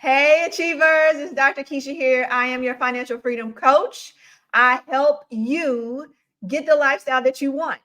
Hey, Achievers, it's Dr. Kisha here. I am your financial freedom coach. I help you get the lifestyle that you want,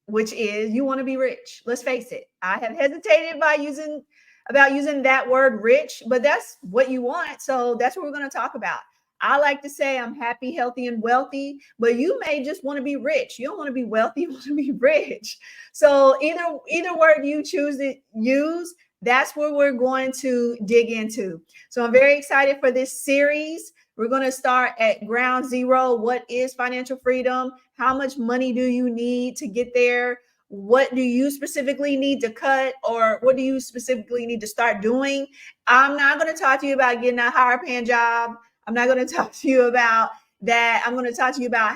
which is you want to be rich. Let's face it. I have hesitated about using that word rich, but that's what you want. So that's what we're going to talk about. I like to say I'm happy, healthy, and wealthy, but you may just want to be rich. You don't want to be wealthy, you want to be rich. So either word you choose to use, that's where we're going to dig into. So I'm very excited for this series. We're going to start at ground zero. What is financial freedom? How much money do you need to get there? What do you specifically need to cut, or what do you specifically need to start doing? I'm not going to talk to you about getting a higher paying job. I'm not going to talk to you about that. I'm going to talk to you about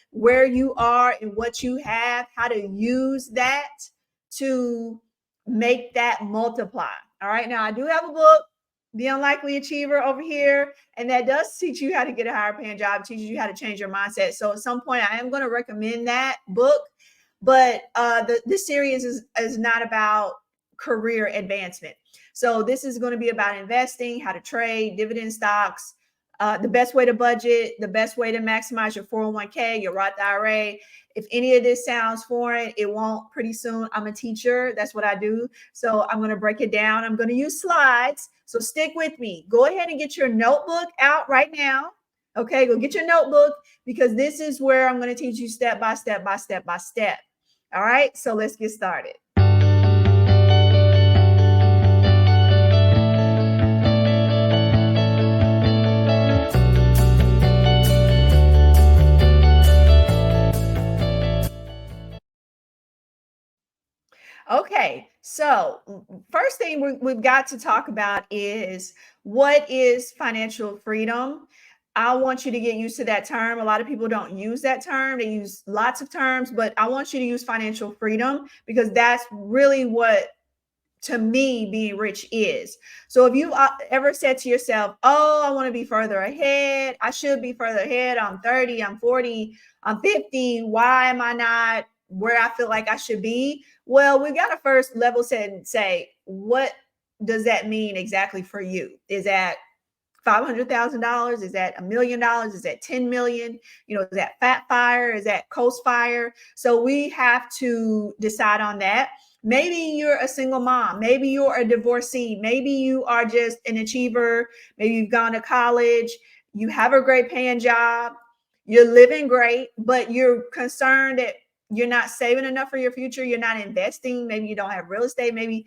where you are and what you have, how to use that to make that multiply. All right. Now, I do have a book, The Unlikely Achiever, over here, and that does teach you how to get a higher paying job, teaches you how to change your mindset. So at some point, I am going to recommend that book. But this series is not about career advancement. So this is going to be about investing, how to trade, dividend stocks, the best way to budget, the best way to maximize your 401k, your Roth IRA. If any of this sounds foreign, it won't pretty soon. I'm a teacher. That's what I do. So I'm going to break it down. I'm going to use slides. So stick with me. Go ahead and get your notebook out right now. Okay, go get your notebook, because this is where I'm going to teach you step by step by step by step. All right, so let's get started. Okay, so first thing we've got to talk about is, what is financial freedom? I want you to get used to that term. A lot of people don't use that term. They use lots of terms, but I want you to use financial freedom, because that's really what, to me, being rich is. So if you ever said to yourself, oh, I want to be further ahead, I should be further ahead, I'm 30, I'm 40, I'm 50, why am I not where I feel like I should be? Well, we've got to first level set and say, what does that mean exactly for you? Is that $500,000? Is that $1 million? Is that 10 million? Is that Fat Fire? Is that Coast Fire? So we have to decide on that. Maybe you're a single mom. Maybe you're a divorcee. Maybe you are just an achiever. Maybe you've gone to college. You have a great paying job. You're living great, but you're concerned that you're not saving enough for your future. You're not investing. Maybe you don't have real estate. Maybe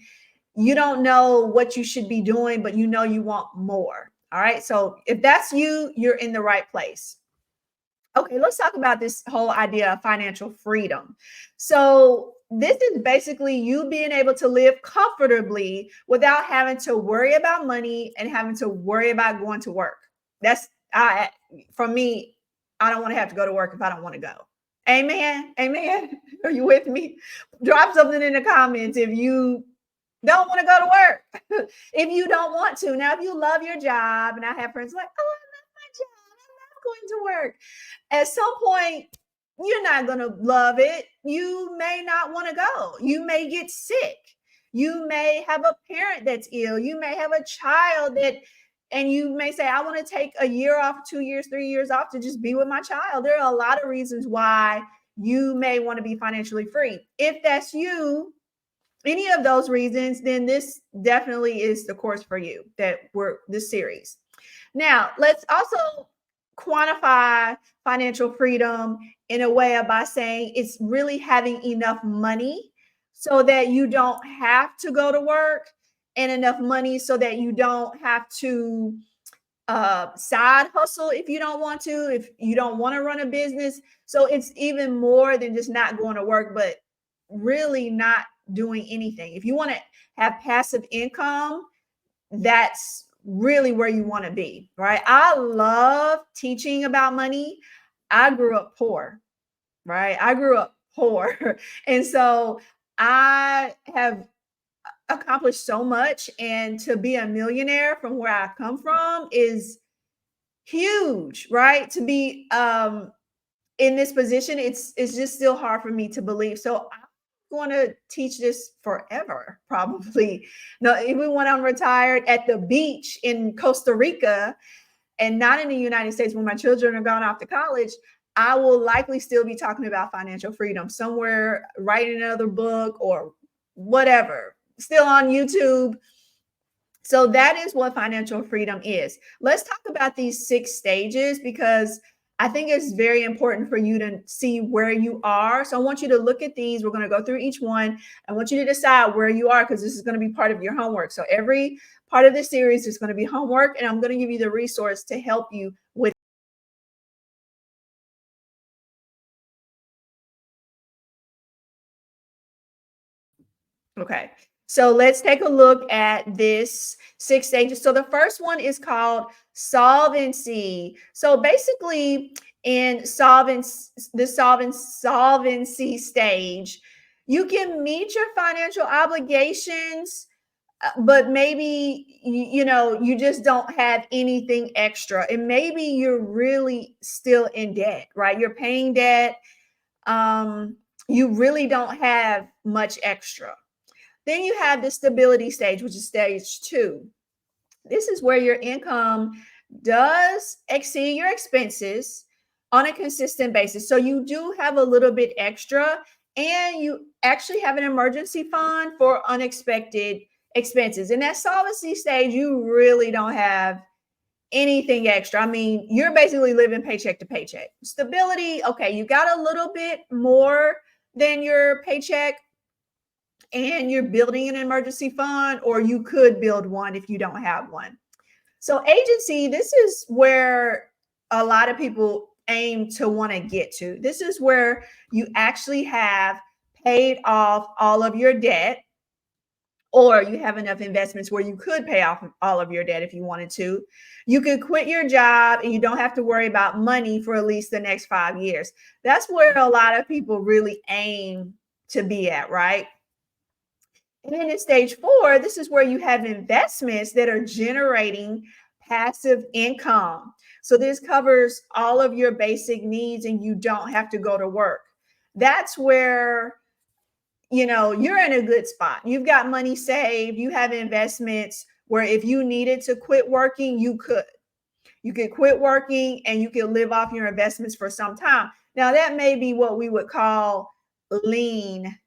you don't know what you should be doing, but you know you want more. All right. So if that's you, you're in the right place. Okay, let's talk about this whole idea of financial freedom. So this is basically you being able to live comfortably without having to worry about money and having to worry about going to work. For me, I don't want to have to go to work if I don't want to go. Amen. Amen. Are you with me? Drop something in the comments if you don't want to go to work. If you don't want to. Now, if you love your job, and I have friends like, oh, I love my job, I love going to work. At some point, you're not going to love it. You may not want to go. You may get sick. You may have a parent that's ill. You may have a child and you may say, I want to take a year off, 2 years, 3 years off to just be with my child. There are a lot of reasons why you may want to be financially free. If that's you, any of those reasons, then this definitely is the course for you, this series. Now, let's also quantify financial freedom in a way by saying it's really having enough money so that you don't have to go to work, and enough money so that you don't have to side hustle if you don't want to, if you don't want to run a business. So it's even more than just not going to work, but really not doing anything. If you want to have passive income, that's really where you want to be, right? I love teaching about money. I grew up poor, right? I grew up poor. And so I have accomplished so much. And to be a millionaire from where I come from is huge, right? To be in this position, it's just still hard for me to believe. So going to teach this forever, probably. No, even when I'm retired at the beach in Costa Rica and not in the United States, when my children are gone off to college, I will likely still be talking about financial freedom somewhere, writing another book or whatever, still on YouTube. So that is what financial freedom is. Let's talk about these 6 stages because I think it's very important for you to see where you are. So I want you to look at these. We're going to go through each one. I want you to decide where you are because this is going to be part of your homework. So every part of this series is going to be homework, and I'm going to give you the resource to help you with. Okay. So let's take a look at this 6 stages. So the first one is called solvency. So basically, in solvency stage, you can meet your financial obligations, but maybe you just don't have anything extra, and maybe you're really still in debt, right? You're paying debt. You really don't have much extra. Then you have the stability stage, which is stage 2. This is where your income does exceed your expenses on a consistent basis. So you do have a little bit extra, and you actually have an emergency fund for unexpected expenses. In that solvency stage, you really don't have anything extra. I mean, you're basically living paycheck to paycheck. Stability, okay, you got a little bit more than your paycheck, and you're building an emergency fund, or you could build one if you don't have one. So agency, this is where a lot of people aim to want to get to. This is where you actually have paid off all of your debt, or you have enough investments where you could pay off all of your debt if you wanted to. You could quit your job and you don't have to worry about money for at least the next 5 years. That's where a lot of people really aim to be at, right? And then in stage 4, this is where you have investments that are generating passive income. So this covers all of your basic needs and you don't have to go to work. That's where, you're in a good spot. You've got money saved, you have investments where if you needed to quit working, you could. You could quit working and you could live off your investments for some time. Now, that may be what we would call lean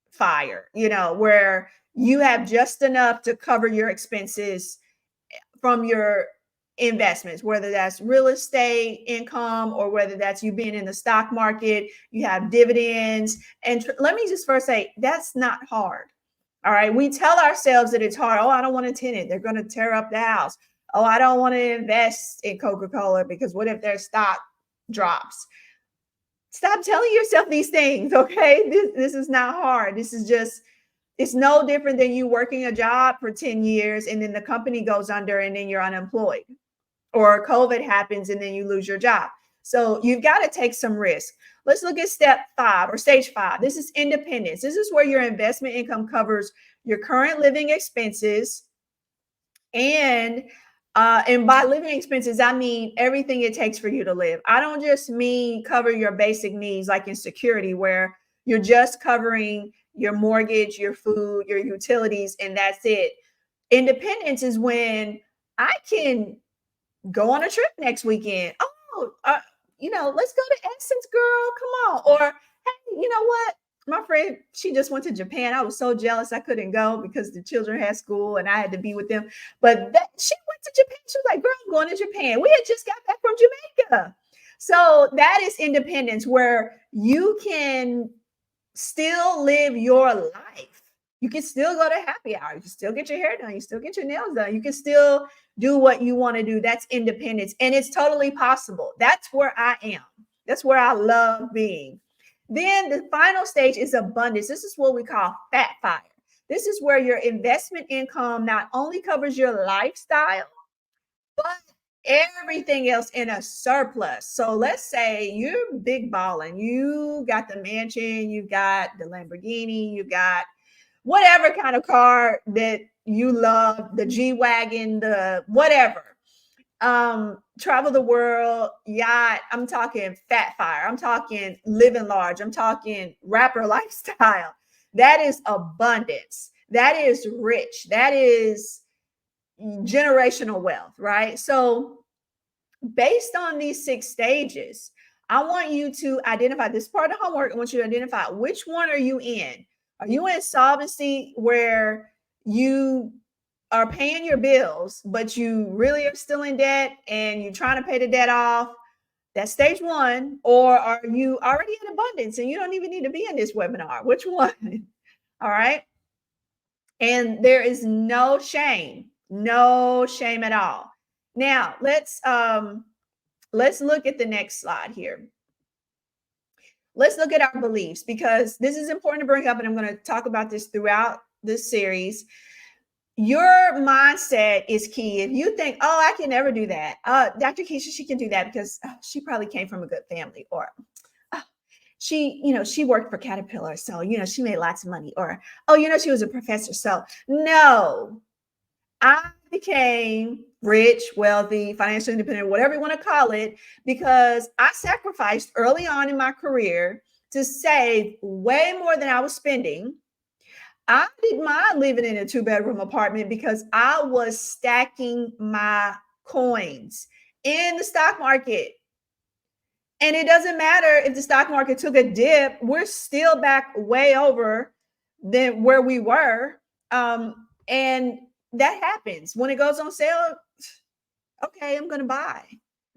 fire, where you have just enough to cover your expenses from your investments, whether that's real estate income or whether that's you being in the stock market, you have dividends. And let me just first say, that's not hard. All right. We tell ourselves that it's hard. Oh, I don't want to tenant. They're going to tear up the house. Oh, I don't want to invest in Coca-Cola because what if their stock drops? Stop telling yourself these things, okay? This is not hard. This is just, it's no different than you working a job for 10 years and then the company goes under and then you're unemployed, or COVID happens and then you lose your job. So you've got to take some risk. Let's look at step 5 or stage 5. This is independence. This is where your investment income covers your current living expenses, and by living expenses, I mean everything it takes for you to live. I don't just mean cover your basic needs like in security, where you're just covering your mortgage, your food, your utilities, and that's it. Independence is when I can go on a trip next weekend. Oh, let's go to Essence, girl. Come on. Or, hey, you know what? My friend, she just went to Japan. I was so jealous I couldn't go because the children had school and I had to be with them. But she went to Japan. She was like, girl, I'm going to Japan. We had just got back from Jamaica. So that is independence, where you can still live your life. You can still go to happy hour. You can still get your hair done. You still get your nails done. You can still do what you want to do. That's independence. And it's totally possible. That's where I am. That's where I love being. Then the final stage is abundance. This is what we call fat fire. This is where your investment income not only covers your lifestyle, but everything else in a surplus. So let's say you're big balling. You got the mansion, you got the Lamborghini, you got whatever kind of car that you love, the G-Wagon, the whatever. Travel the world, yacht. I'm talking fat fire. I'm talking living large. I'm talking rapper lifestyle. That is abundance. That is rich. That is generational wealth, right? So, based on these 6 stages, I want you to identify this part of homework. I want you to identify which one are you in? Are you in solvency where you are paying your bills, but you really are still in debt and you're trying to pay the debt off? That's stage one. Or are you already in abundance and you don't even need to be in this webinar? Which one? All right. And there is no shame at all. Now let's look at the next slide here. Let's look at our beliefs, because this is important to bring up, and I'm going to talk about this throughout this series. Your mindset is key. If you think, oh, I can never do that, Dr. Kisha, she can do that because she probably came from a good family, or she worked for Caterpillar, so she made lots of money, or she was a professor. So no, I became rich, wealthy, financially independent, whatever you want to call it, because I sacrificed early on in my career to save way more than I was spending. I didn't mind living in a 2-bedroom apartment because I was stacking my coins in the stock market. And it doesn't matter if the stock market took a dip, we're still back way over than where we were. And that happens when it goes on sale. Okay, I'm going to buy.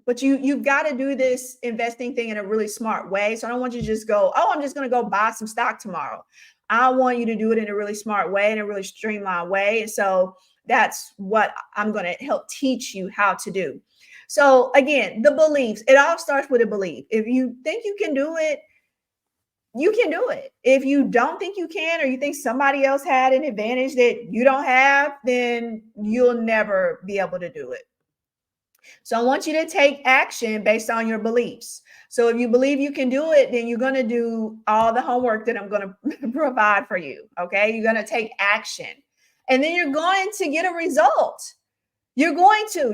But you've got to do this investing thing in a really smart way. So I don't want you to just go, oh, I'm just going to go buy some stock tomorrow. I want you to do it in a really smart way, in a really streamlined way. And so that's what I'm going to help teach you how to do. So again, the beliefs, it all starts with a belief. If you think you can do it, you can do it. If you don't think you can, or you think somebody else had an advantage that you don't have, then you'll never be able to do it. So I want you to take action based on your beliefs. So if you believe you can do it, then you're going to do all the homework that I'm going to provide for you. Okay. You're going to take action, and then you're going to get a result. You're going to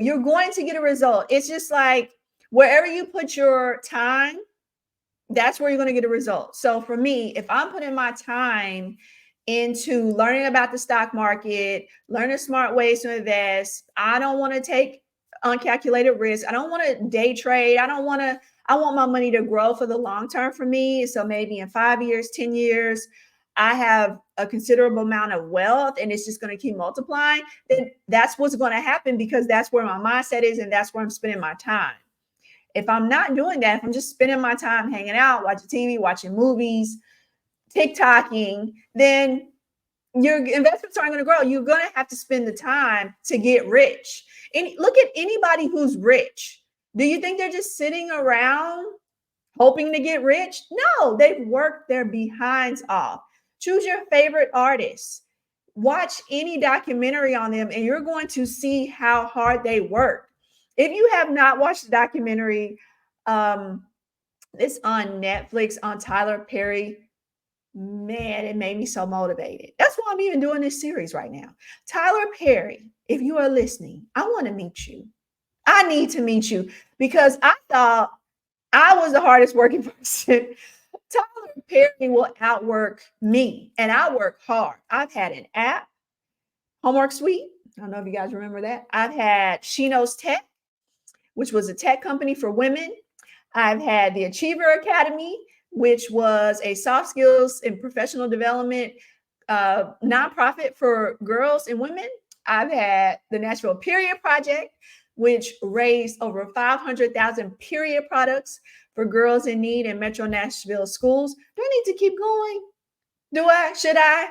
get a result. It's just like wherever you put your time, that's where you're going to get a result. So for me, if I'm putting my time into learning about the stock market, learning smart ways to invest, I don't want to take uncalculated risk. I don't want to day trade. I want my money to grow for the long term for me. So maybe in 5 years, 10 years, I have a considerable amount of wealth and it's just going to keep multiplying. Then that's what's going to happen, because that's where my mindset is and that's where I'm spending my time. If I'm not doing that, if I'm just spending my time hanging out, watching TV, watching movies, TikToking, then your investments aren't going to grow. You're going to have to spend the time to get rich. And look at anybody who's rich. Do you think they're just sitting around hoping to get rich? No, they've worked their behinds off. Choose your favorite artists. Watch any documentary on them, and you're going to see how hard they work. If you have not watched the documentary, it's on Netflix on Tyler Perry. Man, it made me so motivated. That's why I'm even doing this series right now. Tyler Perry, if you are listening, I want to meet you. I need to meet you, because I thought I was the hardest working person. Tyler Perry will outwork me, and I work hard. I've had an app, Homework Suite. I don't know if you guys remember that. I've had She Knows Tech, which was a tech company for women. I've had the Achiever Academy, which was a soft skills and professional development nonprofit for girls and women. I've had the Nashville Period Project, which raised over 500,000 period products for girls in need in Metro Nashville schools. Do I need to keep going? Should I?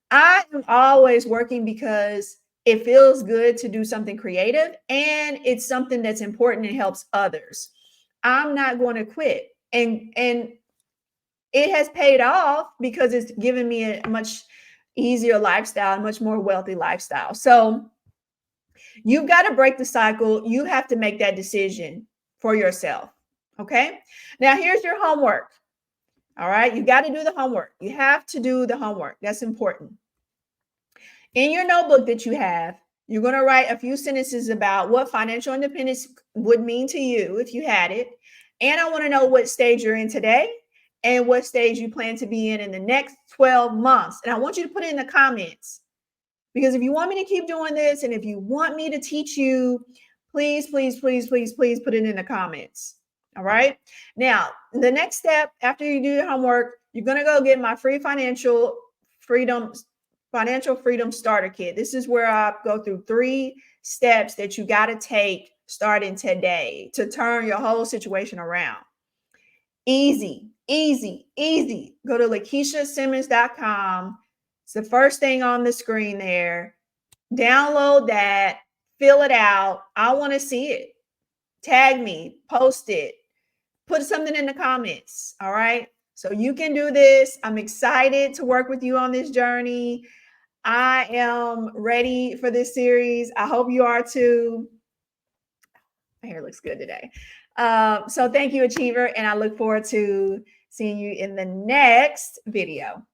I am always working because it feels good to do something creative, and it's something that's important and helps others. I'm not going to quit. And it has paid off because it's given me a much easier lifestyle, a much more wealthy lifestyle. So you've got to break the cycle. You have to make that decision for yourself. Okay. Now here's your homework. All right. You got to do the homework. You have to do the homework. That's important. In your notebook that you have, you're going to write a few sentences about what financial independence would mean to you if you had it. And I want to know what stage you're in today and what stage you plan to be in the next 12 months. And I want you to put it in the comments, because if you want me to keep doing this and if you want me to teach you, please, please, please, please, please put it in the comments. All right. Now, the next step after you do your homework, you're going to go get my free freedom financial freedom starter kit. This is where I go through 3 steps that you got to take starting today to turn your whole situation around. Easy, easy, easy. Go to LaKeishaSimmons.com. It's the first thing on the screen there. Download that, fill it out. I want to see it. Tag me, post it, put something in the comments. All right. So you can do this. I'm excited to work with you on this journey. I am ready for this series. I hope you are too. My hair looks good today. So thank you, Achiever. And I look forward to seeing you in the next video.